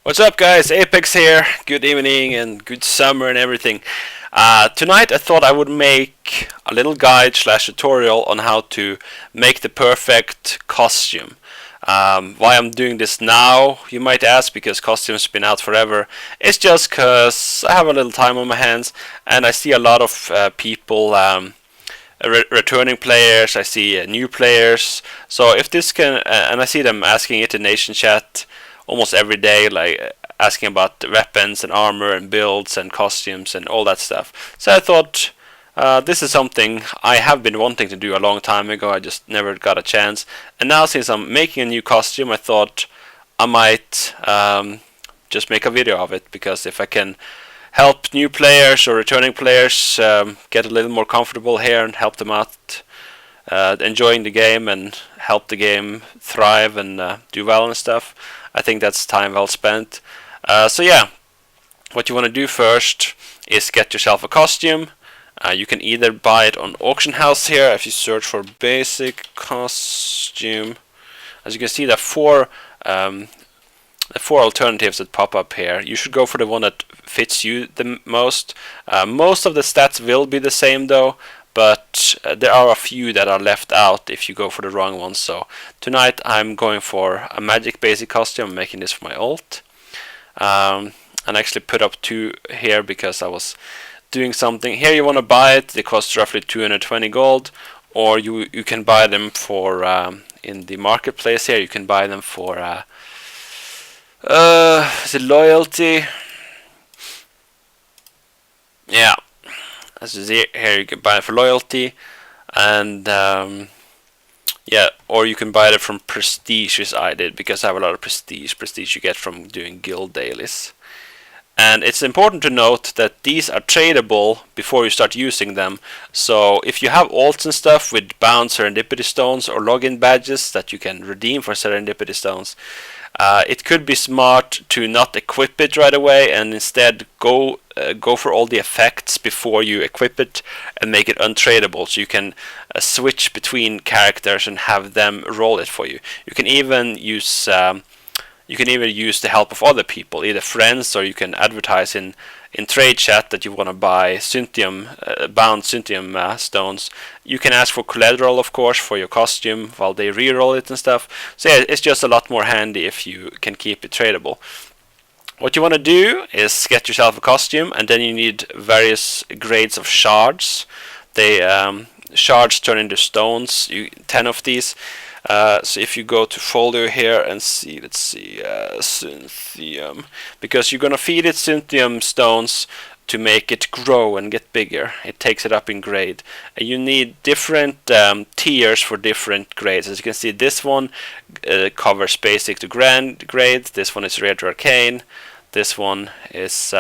What's up, guys? Apex here. Good evening and good summer and everything. Tonight I thought I would make a little guide slash tutorial on how to make the perfect costume. Why I'm doing this now, you might ask, because costumes have been out forever. It's just because I have a little time on my hands and I see a lot of people, returning players, I see new players. So if this can, and I see them asking it in Nation Chat almost every day, like asking about weapons and armor and builds and costumes and all that stuff. So I thought this is something I have been wanting to do a long time ago. I just never got a chance. And now, since I'm making a new costume, I thought I might just make a video of it, because if I can help new players or returning players get a little more comfortable here and help them out enjoying the game and help the game thrive and do well and stuff, I think that's time well spent. So yeah, what you want to do first is get yourself a costume. You can either buy it on auction house here. If you search for basic costume, as you can see, there are four alternatives that pop up here. You should go for the one that fits you the most. Most of the stats will be the same though, but there are a few that are left out if you go for the wrong one. So tonight I'm going for a magic basic costume. I'm making this for my ult. And I actually put up two here because I was doing something. Here you want to buy it. They cost roughly 220 gold, or you can buy them for in the marketplace here. You can buy them for is it loyalty? Yeah. As you see here, you can buy it for loyalty, and yeah, or you can buy it from prestige, as I did, because I have a lot of prestige. Prestige you get from doing guild dailies. And it's important to note that these are tradable before you start using them. So if you have alts and stuff with bound serendipity stones or login badges that you can redeem for serendipity stones, it could be smart to not equip it right away and instead go for all the effects before you equip it and make it untradeable, so you can switch between characters and have them roll it for you. You can even use the help of other people, either friends, or you can advertise in trade chat that you want to buy bound Synthium stones. You can ask for collateral, of course, for your costume while they reroll it and stuff. So yeah, it's just a lot more handy if you can keep it tradable. What you want to do is get yourself a costume, and then you need various grades of shards. Shards turn into stones, 10 of these. So if you go to folder here and see, let's see, Synthium, because you're gonna feed it Synthium stones to make it grow and get bigger. It takes it up in grade, and you need different tiers for different grades. As you can see, this one covers basic to grand grade, this one is rare to arcane, this one is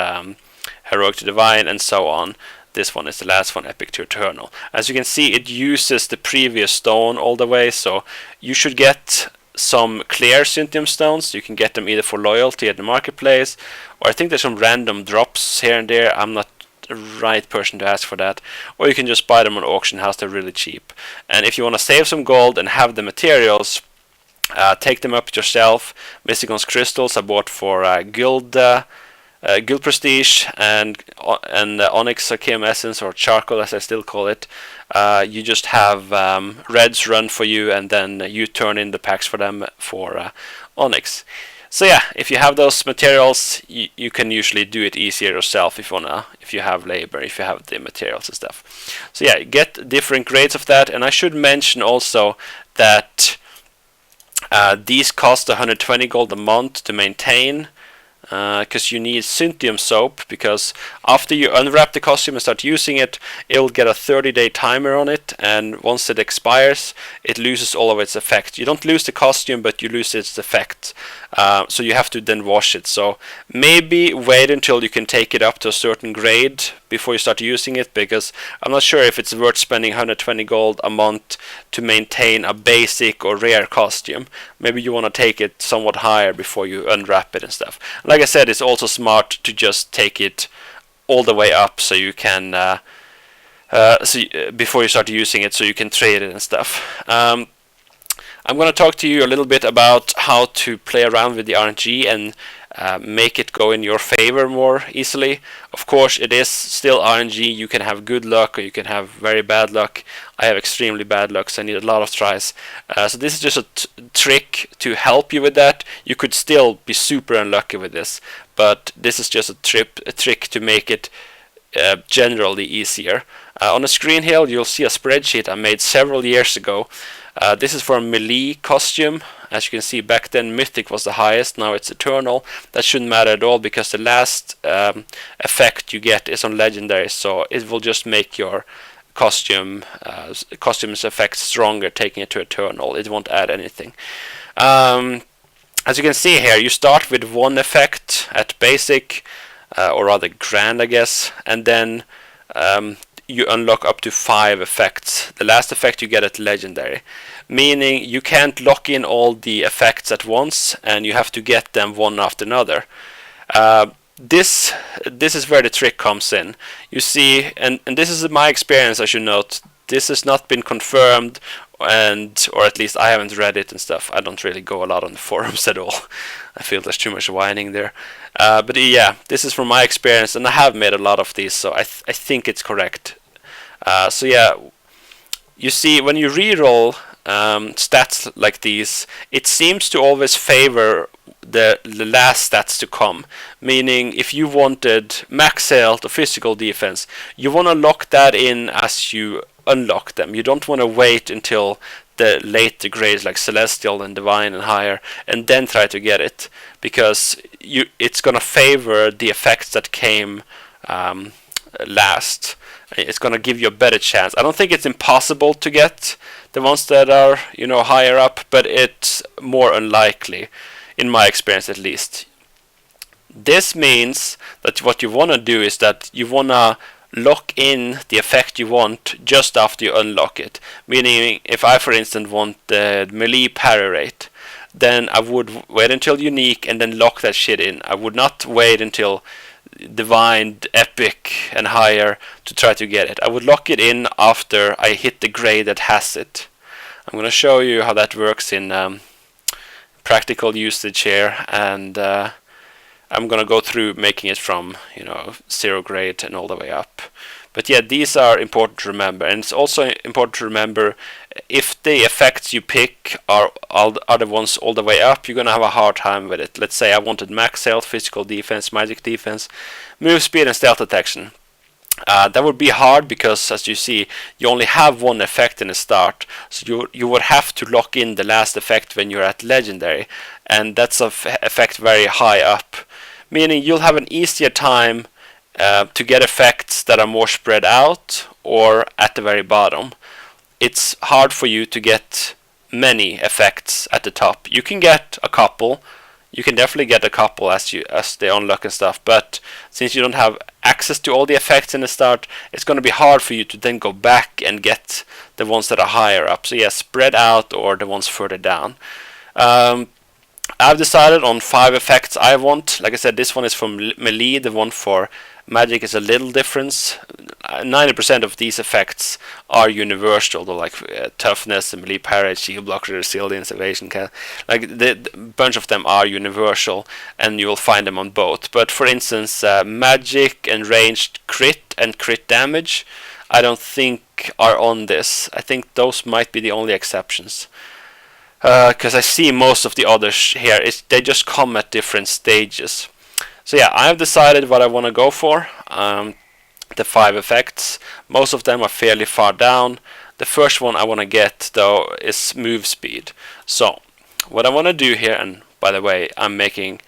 heroic to divine, and so on. This one is the last one, epic to eternal. As you can see, it uses the previous stone all the way, so you should get some clear Synthium stones. You can get them either for loyalty at the marketplace, or I think there's some random drops here and there. I'm not the right person to ask for that. Or you can just buy them on auction house, they're really cheap. And if you want to save some gold and have the materials, take them up yourself. Mysticon's crystals I bought for guild prestige, and onyx arcanum essence, or charcoal as I still call it. You just have reds run for you, and then you turn in the packs for them for onyx. So yeah, if you have those materials, you can usually do it easier yourself if you have labor, if you have the materials and stuff. So yeah, get different grades of that. And I should mention also that these cost 120 gold a month to maintain, because you need Synthium soap, because after you unwrap the costume and start using it, it will get a 30-day timer on it, and once it expires, it loses all of its effect. You don't lose the costume, but you lose its effect, so you have to then wash it. So maybe wait until you can take it up to a certain grade before you start using it, because I'm not sure if it's worth spending 120 gold a month to maintain a basic or rare costume. Maybe you want to take it somewhat higher before you unwrap it and stuff. Like I said, it's also smart to just take it all the way up, so you can before you start using it, so you can trade it and stuff. I'm going to talk to you a little bit about how to play around with the RNG and make it go in your favor more easily. Of course, it is still RNG. You can have good luck or you can have very bad luck. I have extremely bad luck, so I need a lot of tries. So this is just a trick to help you with that. You could still be super unlucky with this, but this is just a trick to make it generally easier. On the screen here, you'll see a spreadsheet I made several years ago. This is for a melee costume. As you can see, back then Mythic was the highest, now it's Eternal. That shouldn't matter at all because the last effect you get is on Legendary, so it will just make your costume's effect stronger, taking it to Eternal. It won't add anything. As you can see here, you start with one effect at basic, or rather grand, I guess, and then you unlock up to 5 effects. The last effect you get at legendary, meaning you can't lock in all the effects at once, and you have to get them one after another. This is where the trick comes in. You see, and this is my experience, I should note. This has not been confirmed, or at least I haven't read it and stuff. I don't really go a lot on the forums at all. I feel there's too much whining there. But yeah, this is from my experience, and I have made a lot of these, so I think it's correct. So yeah, you see, when you reroll stats like these, it seems to always favor the last stats to come. Meaning, if you wanted max health or physical defense, you want to lock that in as you unlock them. You don't want to wait until the later grades like Celestial and Divine and higher and then try to get it, because it's going to favor the effects that came last. It's going to give you a better chance. I don't think it's impossible to get the ones that are, you know, higher up, but it's more unlikely, in my experience at least. This means that what you want to do is that you want to lock in the effect you want just after you unlock it. Meaning, if I for instance want the melee parry rate, then I would wait until unique and then lock that shit in. I would not wait until divine, epic and higher to try to get it. I would lock it in after I hit the grade that has it. I'm going to show you how that works in practical usage here, and I'm gonna go through making it from 0 grade and all the way up. But yeah, these are important to remember, and it's also important to remember if the effects you pick are the ones all the way up, you're gonna have a hard time with it. Let's say I wanted max health, physical defense, magic defense, move speed and stealth detection. That would be hard because, as you see, you only have one effect in the start, so you would have to lock in the last effect when you're at legendary, and that's an effect very high up, meaning you'll have an easier time to get effects that are more spread out or at the very bottom. It's hard for you to get many effects at the top. You can get a couple. You can definitely get a couple as they unlock and stuff, but since you don't have access to all the effects in the start, it's going to be hard for you to then go back and get the ones that are higher up. So yeah, spread out or the ones further down. I've decided on 5 effects I want. Like I said, this one is from melee. The one for magic is a little difference. 90% of these effects are universal, though, like toughness, melee parry, shield blocker, resilience, evasion. Like the bunch of them are universal, and you will find them on both. But for instance, magic and ranged crit and crit damage, I don't think are on this. I think those might be the only exceptions. Because I see most of the others here, they just come at different stages. So yeah, I've decided what I want to go for. The 5 effects. Most of them are fairly far down. The first one I want to get, though, is move speed. So what I want to do here, and by the way, I'm making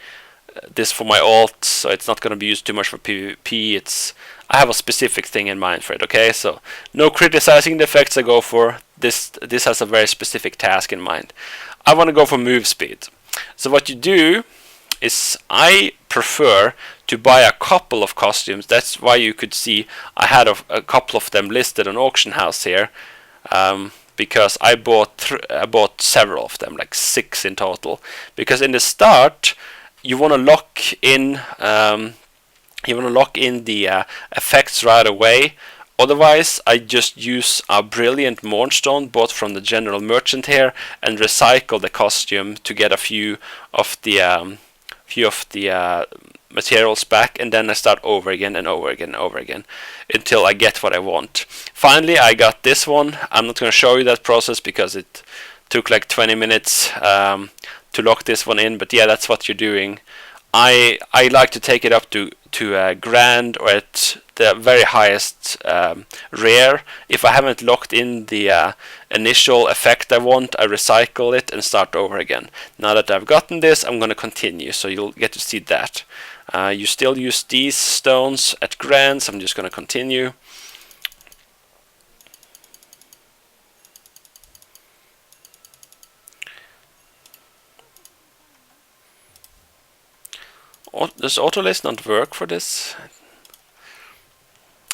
this for my alt, so it's not going to be used too much for PvP. I have a specific thing in mind for it, okay? So no criticizing the effects I go for. This has a very specific task in mind. I want to go for move speed. So what you do is I prefer to buy a couple of costumes. That's why you could see I had a couple of them listed on Auction House here, because I bought several of them, like 6 in total. Because in the start you want to lock in the effects right away Otherwise, I just use a brilliant Mournstone bought from the general merchant here and recycle the costume to get a few of the materials back, and then I start over again and over again and over again until I get what I want. Finally, I got this one. I'm not going to show you that process because it took like 20 minutes to lock this one in, but yeah, that's what you're doing. I like to take it up to grand or at the very highest rare. If I haven't locked in the initial effect I want, I recycle it and start over again. Now that I've gotten this, I'm going to continue, so you'll get to see that. You still use these stones at grand, so I'm just going to continue. Does autolist not work for this?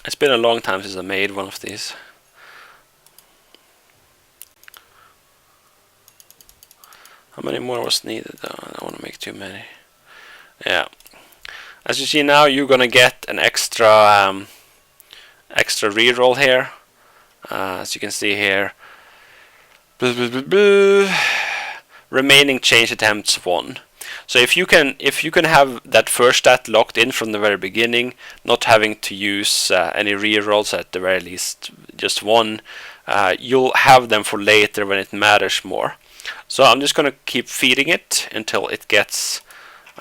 It's been a long time since I made one of these. How many more was needed? Oh, I don't want to make too many. Yeah. As you see now, you're gonna get an extra extra reroll here. As you can see here. Remaining change attempts 1. So if you can have that first stat locked in from the very beginning, not having to use any rerolls, at the very least just one, you'll have them for later when it matters more. So I'm just gonna keep feeding it until it gets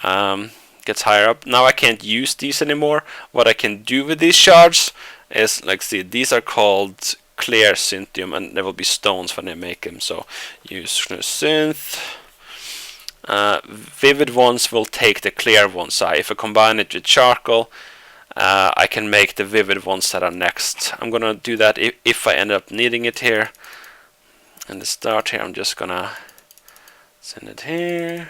higher up. Now I can't use these anymore. What I can do with these shards is, like, see, these are called clear synthium, and there will be stones when I make them. So use synth. Vivid ones will take the clear ones. So if I combine it with charcoal, I can make the vivid ones that are next. I'm gonna do that if I end up needing it here. In the start here, I'm just gonna send it here.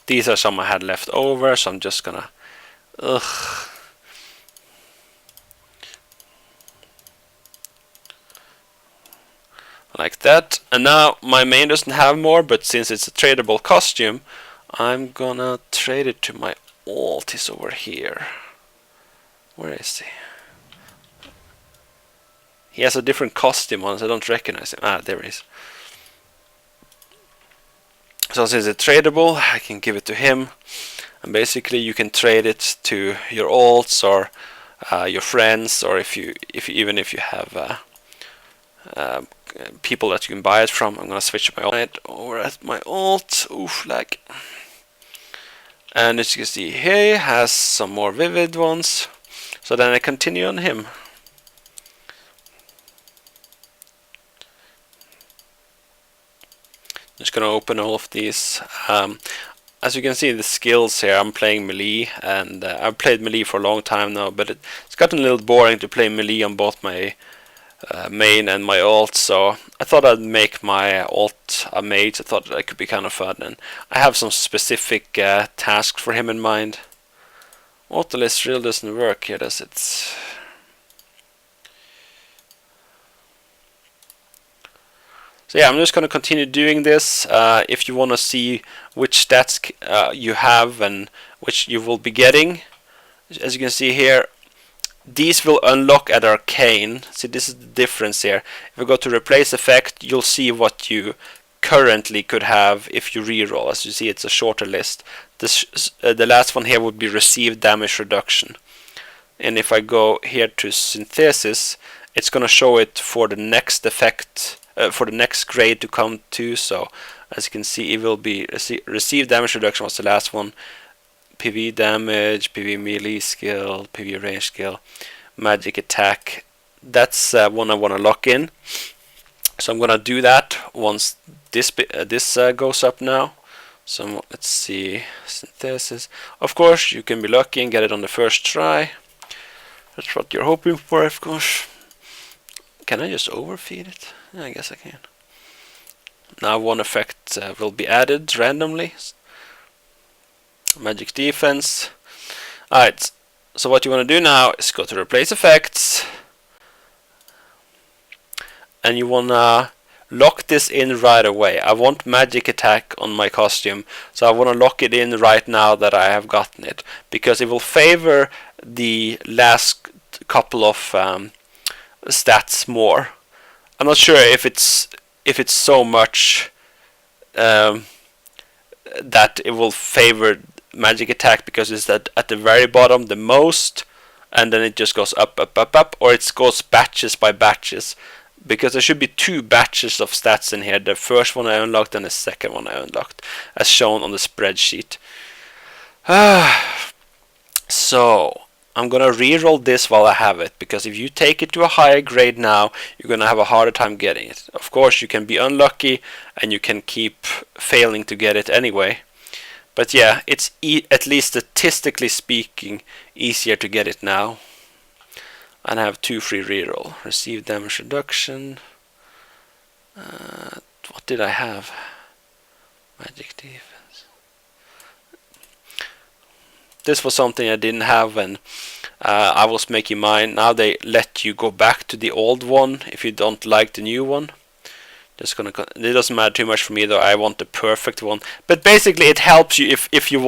These are some I had left over, so I'm just gonna like that. And now my main doesn't have more, but since it's a tradable costume, I'm gonna trade it to my alt. He's over here. Where is he? He has a different costume on, so I don't recognize him. Ah, there he is. So since it's tradable, I can give it to him. And basically you can trade it to your alts or your friends, or even if you have people that you can buy it from. I'm gonna switch my alt over at my alt. Oof, lag. And as you can see, he has some more vivid ones. So then I continue on him. Just gonna open all of these. As you can see, the skills here, I'm playing melee, and I've played melee for a long time now, but it's gotten a little boring to play melee on both my main and my alt, so I thought I'd make my alt a mage. I thought that could be kind of fun, and I have some specific tasks for him in mind. Autolist really doesn't work here, does it? So yeah, I'm just going to continue doing this. If you want to see which stats you have and which you will be getting, as you can see here, these will unlock at Arcane. See, this is the difference here. If we go to replace effect, you'll see what you currently could have if you reroll. As you see, it's a shorter list. The last one here would be received damage reduction. And if I go here to synthesis, it's going to show it for the next effect, for the next grade to come to. So as you can see, it will be received damage reduction was the last one. PV damage, PV melee skill, PV range skill, magic attack. That's one I want to lock in. So I'm gonna do that once this goes up now. So let's see, synthesis. Of course, you can be lucky and get it on the first try. That's what you're hoping for, of course. Can I just overfeed it? Yeah, I guess I can. Now one effect will be added randomly. Magic defense. Alright, so what you want to do now is go to replace effects, and you want to lock this in right away. I want magic attack on my costume, so I want to lock it in right now that I have gotten it, because it will favor the last couple of stats more. I'm not sure if it's so much that it will favor magic attack because it's at the very bottom the most, and then it just goes up, up, up, up, or it goes batches by batches, because there should be 2 batches of stats in here. The first one I unlocked and the second one I unlocked, as shown on the spreadsheet. So I'm gonna reroll this while I have it, because if you take it to a higher grade now, you're gonna have a harder time getting it. Of course, you can be unlucky and you can keep failing to get it anyway. But yeah, it's at least statistically speaking easier to get it now. And I have 2 free reroll. Receive damage reduction. What did I have? Magic defense. This was something I didn't have when I was making mine. Now they let you go back to the old one if you don't like the new one. It doesn't matter too much for me though. I want the perfect one. But basically, it helps you if you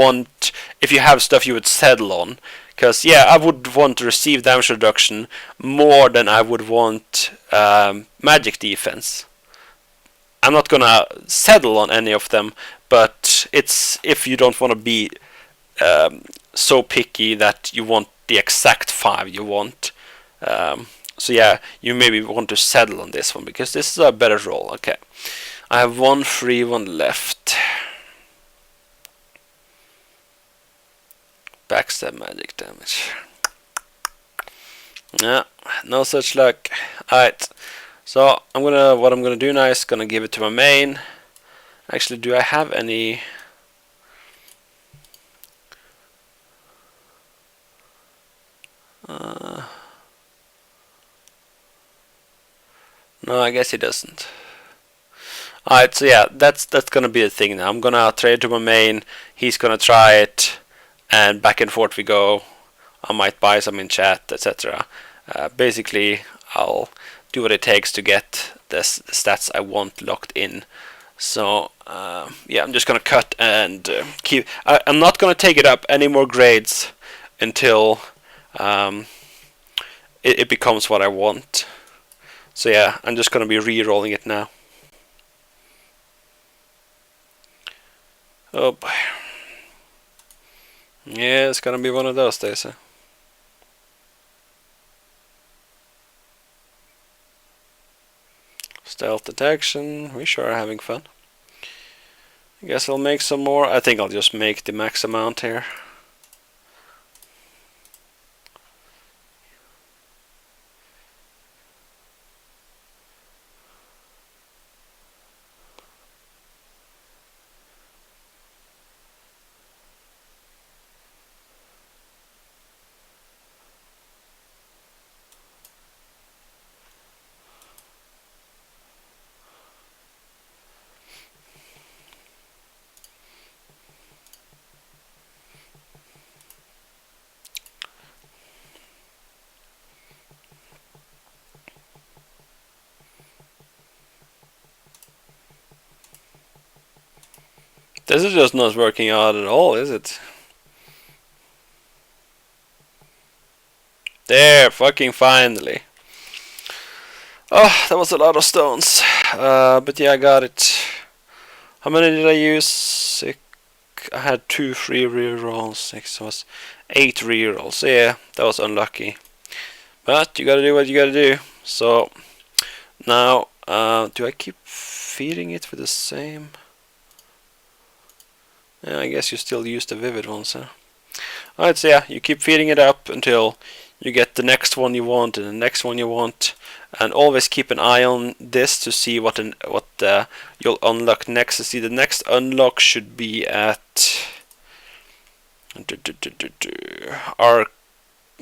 have stuff you would settle on. Because yeah, I would want to receive damage reduction more than I would want magic defense. I'm not gonna settle on any of them, but it's if you don't want to be so picky that you want the exact 5 you want. So yeah, you maybe want to settle on this one because this is a better roll. Okay, I have 1 free, 1 left. Backstab magic damage. Yeah, no such luck. Alright, so what I'm gonna do now is gonna give it to my main. Actually, do I have any? No, I guess he doesn't. Alright, so yeah, that's gonna be the thing now. I'm gonna trade it to my main, he's gonna try it, and back and forth we go. I might buy some in chat, etc. Basically, I'll do what it takes to get the stats I want locked in. So yeah, I'm just gonna cut and keep. I'm not gonna take it up any more grades until it becomes what I want. So yeah, I'm just gonna be re-rolling it now. Oh boy. Yeah, it's gonna be one of those days. Huh? Stealth detection. We sure are having fun. I guess I'll make some more. I think I'll just make the max amount here. This is just not working out at all, is it? There, fucking finally. Oh, that was a lot of stones. But yeah, I got it. How many did I use? 6. I had 2 free rerolls. 6 was 8 rerolls. So yeah, that was unlucky. But you gotta do what you gotta do. So now, do I keep feeding it with the same? Yeah, I guess you still use the vivid ones, huh? Alright, so yeah, you keep feeding it up until you get the next one you want and the next one you want, and always keep an eye on this to see what you'll unlock next. To see the next unlock should be at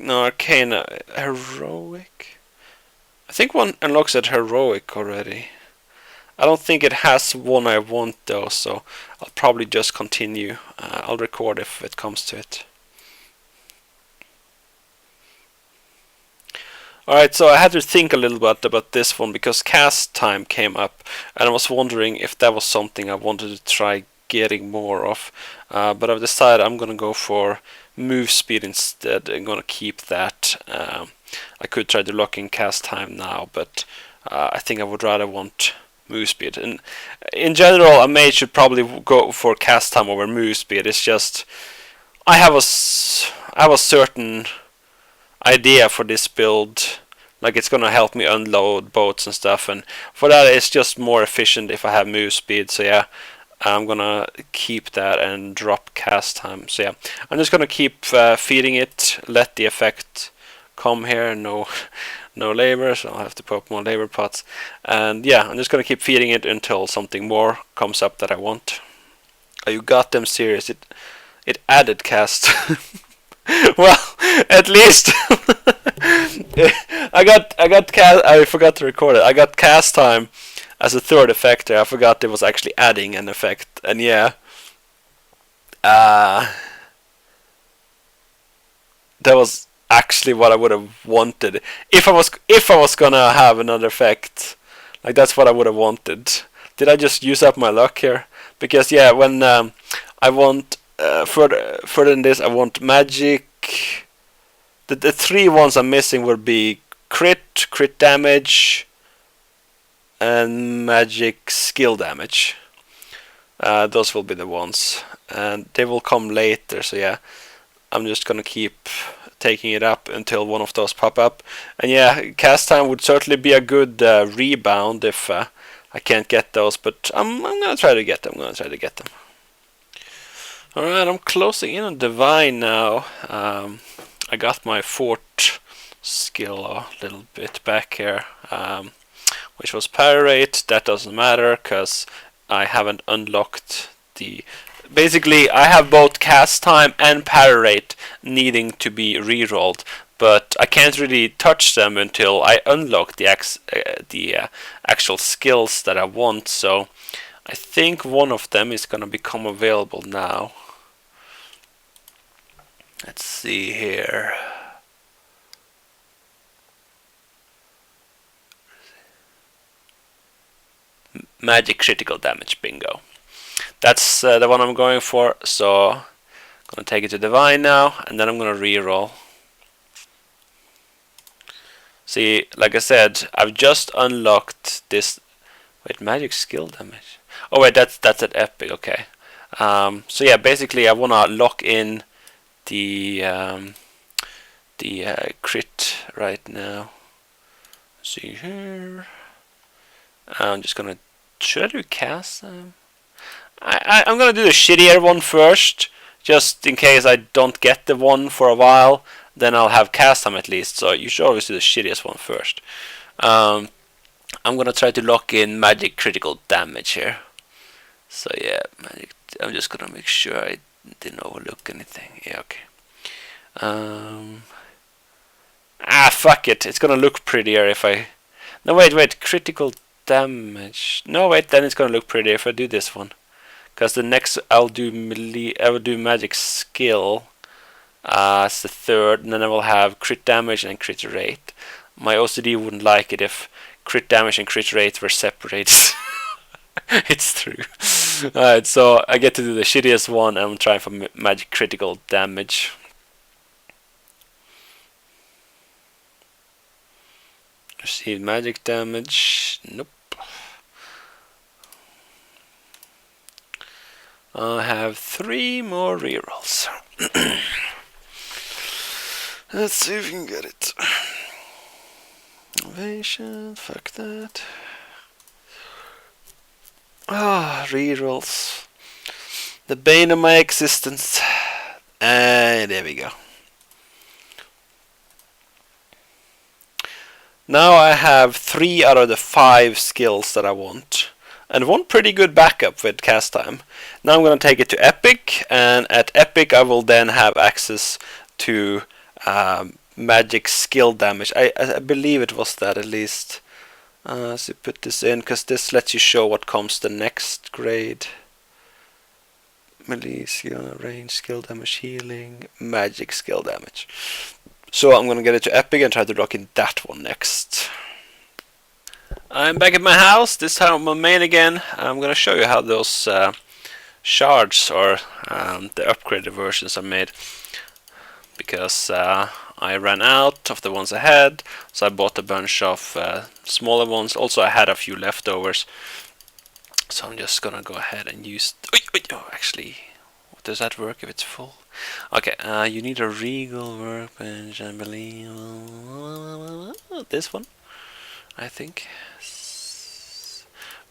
Arcana Heroic. I think one unlocks at Heroic already. I don't think it has one I want though, so I'll probably just continue. I'll record if it comes to it. Alright, so I had to think a little bit about this one because cast time came up, and I was wondering if that was something I wanted to try getting more of. But I've decided I'm gonna go for move speed instead. I'm gonna keep that. I could try to lock in cast time now, but I think I would rather want move speed. And in general, a mage should probably go for cast time over move speed. It's just I have a certain idea for this build, like it's gonna help me unload boats and stuff, and for that it's just more efficient if I have move speed. So yeah, I'm gonna keep that and drop cast time. So yeah, I'm just gonna keep feeding it, let the effect come here. No labor, so I'll have to put up more labor pots, and yeah, I'm just gonna keep feeding it until something more comes up that I want. Are you goddamn serious? It added cast. Well, at least I forgot to record it. I got cast time as a third effect there. I forgot it was actually adding an effect, and yeah, that was actually what I would have wanted if I was gonna have another effect. Like that's what I would have wanted. Did I just use up my luck here? Because yeah, when I want further than this, I want magic. The three ones I'm missing would be crit damage, and magic skill damage. Those will be the ones, and they will come later. So yeah, I'm just gonna keep taking it up until one of those pop up. And yeah, cast time would certainly be a good rebound if I can't get those, but I'm gonna try to get them. Alright, I'm closing in on Divine now. I got my fort skill a little bit back here, which was parry rate. That doesn't matter because I haven't unlocked the... Basically, I have both cast time and parry rate needing to be rerolled, but I can't really touch them until I unlock the actual skills that I want. So I think one of them is going to become available now. Let's see here. Magic critical damage, bingo. That's the one I'm going for, so I'm going to take it to Divine now, and then I'm going to reroll. See, like I said, I've just unlocked this... Wait, magic skill damage? Oh wait, that's at epic, okay. So yeah, basically I want to lock in the crit right now. Let's see here. I'm just gonna... Should I do cast? I'm gonna do the shittier one first, just in case I don't get the one for a while. Then I'll have cast time at least. So you should always do the shittiest one first. I'm gonna try to lock in magic critical damage here. So yeah, magic. I'm just gonna make sure I didn't overlook anything. Yeah, okay. Fuck it. It's gonna look prettier if I... No, wait. Critical damage. No, wait. Then it's gonna look prettier if I do this one. Because the next I'll do melee. I will do magic skill as the third, and then I will have crit damage and crit rate. My OCD wouldn't like it if crit damage and crit rate were separated. It's true. Alright, so I get to do the shittiest one, and I'm trying for magic critical damage. Receive magic damage. Nope. I have 3 more rerolls. Let's see if we can get it. Innovation, fuck that. Rerolls. The bane of my existence. And there we go. Now I have 3 out of the 5 skills that I want. And one pretty good backup with cast time. Now I'm going to take it to Epic, and at Epic I will then have access to magic skill damage. I believe it was that at least. So put this in, because this lets you show what comes the next grade. Melee skill, range skill damage, healing, magic skill damage. So I'm gonna get it to epic and try to lock in that one next. I'm back at my house, this time on main again. I'm gonna show you how those shards or the upgraded versions are made, because I ran out of the ones I had, so I bought a bunch of smaller ones. Also I had a few leftovers, so I'm just gonna go ahead and use oh, actually, does that work if it's full? Okay, you need a regal workbench, I believe. This one, I think.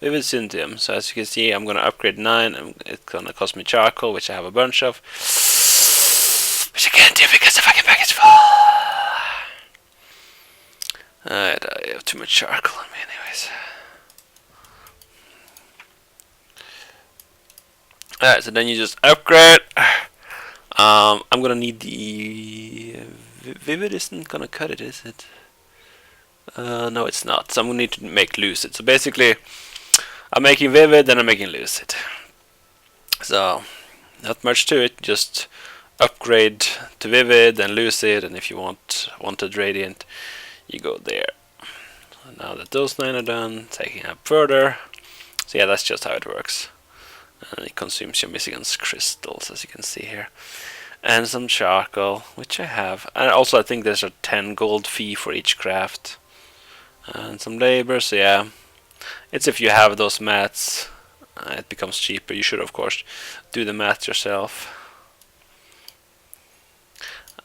Vivid Syntium. So as you can see, I'm gonna upgrade 9, and it's gonna cost me charcoal, which I have a bunch of, which I can't do because the fucking pack is full. I have too much charcoal on me, anyways. Alright, so then you just upgrade. I'm gonna need the Vivid isn't gonna cut it, is it? No, it's not. So I'm gonna need to make Lucid. So basically, I'm making Vivid, then I'm making Lucid. So, not much to it. Just upgrade to Vivid and Lucid, and if you wanted Radiant, you go there. So now that those 9 are done, taking up further. So yeah, that's just how it works. And it consumes your missing crystals, as you can see here. And some charcoal, which I have. And also I think there's a 10 gold fee for each craft. And some labor, so yeah. It's if you have those mats, it becomes cheaper. You should of course do the math yourself.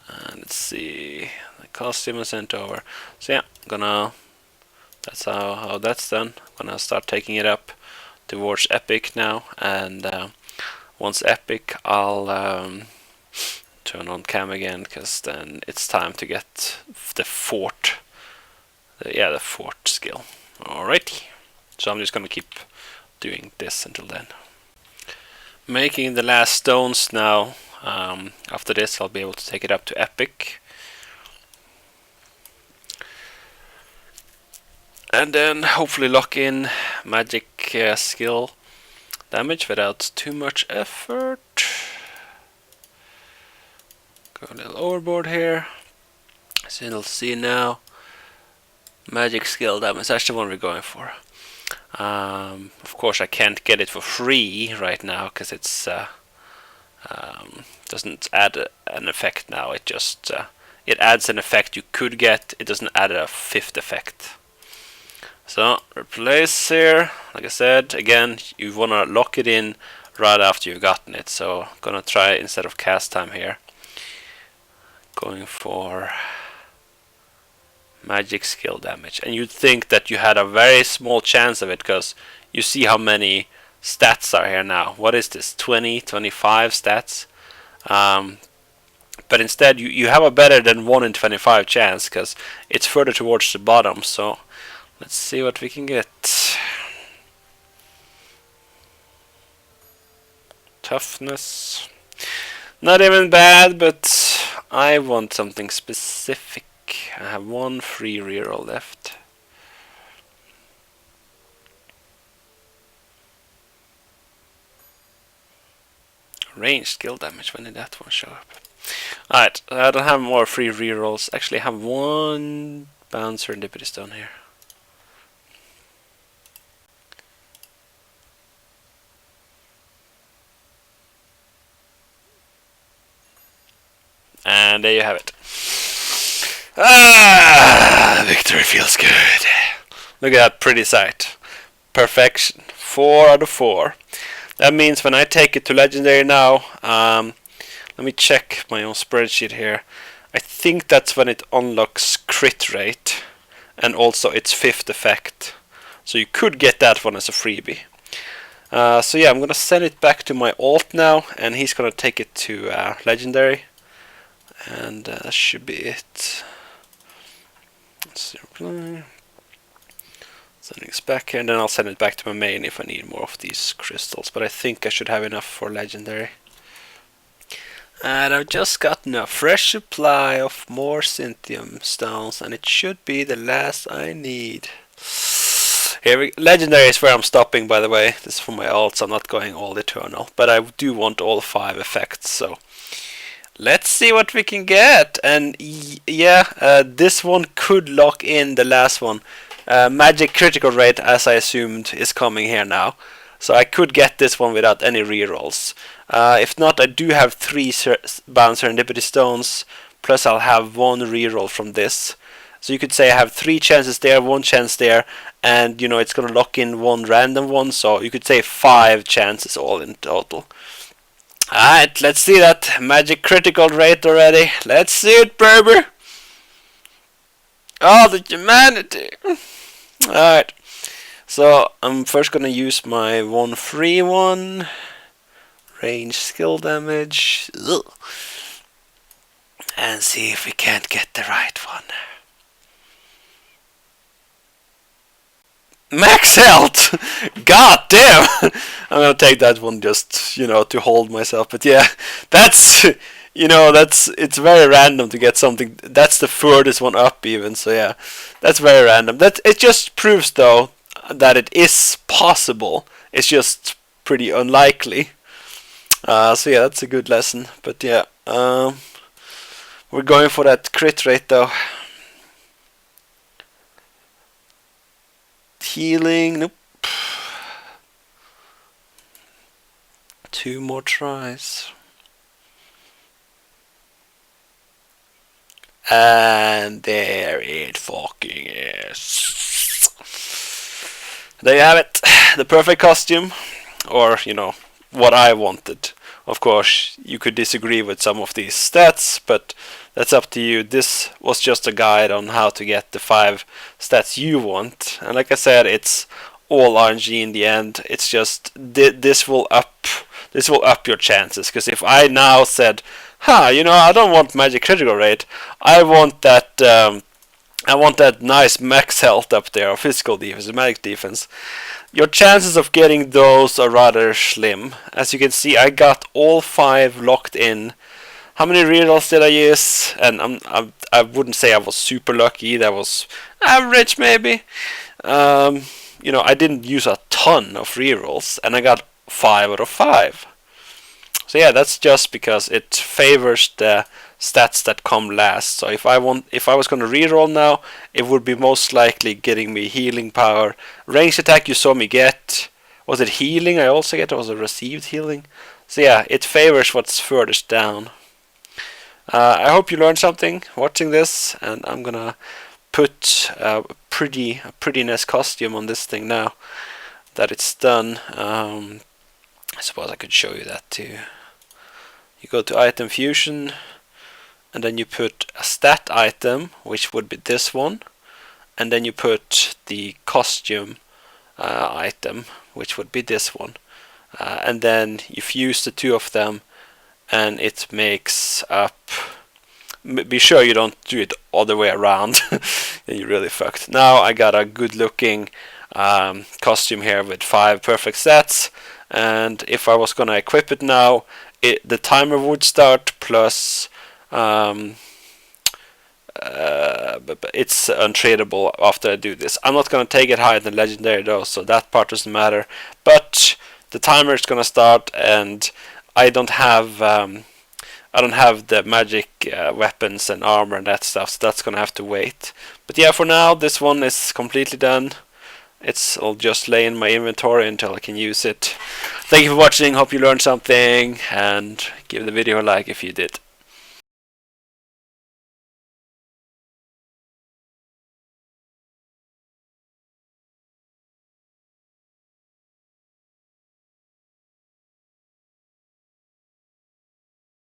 And let's see, the costume is sent over. So yeah, that's how that's done. I'm gonna start taking it up towards epic now, and once epic I'll turn on cam again, because then it's time to get the fort. The fort skill. Alrighty. So I'm just gonna keep doing this until then. Making the last stones now. After this I'll be able to take it up to epic. And then hopefully lock in magic skill damage without too much effort. Go a little overboard here. So you'll see now. Magic skill damage, that's the one we're going for. Of course I can't get it for free right now because it's doesn't add an effect now. It just it adds an effect you could get. It doesn't add a 5th effect. So replace here. Like I said, again, you wanna lock it in right after you've gotten it. So I'm gonna try instead of cast time here, going for magic skill damage. And you'd think that you had a very small chance of it, because you see how many stats are here now. What is this? 20, 25 stats? But instead you have a better than 1 in 25 chance, because it's further towards the bottom. So let's see what we can get. Toughness. Not even bad, but I want something specific. I have 1 free reroll left. Range skill damage, when did that one show up? Alright, I don't have more free rerolls. Actually, I have 1 bouncer serendipity stone here. And there you have it. Victory feels good. Look at that pretty sight. Perfection. 4 out of 4. That means when I take it to legendary now, let me check my own spreadsheet here. I think that's when it unlocks crit rate and also its 5th effect. So you could get that one as a freebie. So yeah, I'm gonna send it back to my alt now, and he's gonna take it to legendary. And that should be it. Let's see, reply. Sending this back here, and then I'll send it back to my main if I need more of these crystals. But I think I should have enough for legendary. And I've just gotten a fresh supply of more Synthium stones, and it should be the last I need. Here legendary is where I'm stopping, by the way. This is for my alts. I'm not going all eternal, but I do want all 5 effects. So let's see what we can get. And yeah, this one could lock in the last one. Magic critical rate, as I assumed, is coming here now. So I could get this one without any rerolls. If not, I do have 3 bound serendipity stones, plus I'll have 1 reroll from this. So you could say I have 3 chances there, 1 chance there, and you know it's gonna lock in 1 random one. So you could say 5 chances all in total. Alright, let's see that magic critical rate already. Let's see it, baby. Oh, the humanity. Alright, so I'm first gonna use my 1 free one. Range skill damage. Ugh. And see if we can't get the right one. Max health! God damn! I'm gonna take that one just, you know, to hold myself. But yeah, that's, you know, it's very random to get something. That's the furthest one up even, so yeah. That's very random. It just proves though that it is possible. It's just pretty unlikely. So yeah, that's a good lesson. But yeah, we're going for that crit rate though. Healing, nope. 2 more tries. And there it fucking is. There you have it. The perfect costume. Or, you know, what I wanted. Of course, you could disagree with some of these stats, but that's up to you. This was just a guide on how to get the 5 stats you want. And like I said, it's all RNG in the end. It's just this will up your chances. Because if I now said, you know, I don't want magic critical rate. I want that nice max health up there, or physical defense, magic defense. Your chances of getting those are rather slim. As you can see, I got all 5 locked in. How many rerolls did I use? And I wouldn't say I was super lucky. That was average, maybe. You know, I didn't use a ton of rerolls, and I got 5 out of 5. So yeah, that's just because it favors the stats that come last. So if I was going to reroll now, it would be most likely getting me healing power. Ranged attack you saw me get. Was it healing I also get, or was it received healing? So yeah, it favors what's furthest down. I hope you learned something watching this, and I'm gonna put a prettiness costume on this thing now that it's done. I suppose I could show you that too. You go to item fusion, and then you put a stat item, which would be this one, and then you put the costume item, which would be this one, and then you fuse the 2 of them, and it makes up. Be sure you don't do it all the way around, then you're really fucked. Now I got a good looking costume here with 5 perfect stats, and if I was gonna equip it now, the timer would start, plus it's untradeable after I do this. I'm not gonna take it higher than legendary though, so that part doesn't matter. But the timer is gonna start, and I don't have the magic weapons and armor and that stuff, so that's gonna have to wait. But yeah, for now this one is completely done. I'll just lay in my inventory until I can use it. Thank you for watching, hope you learned something, and give the video a like if you did.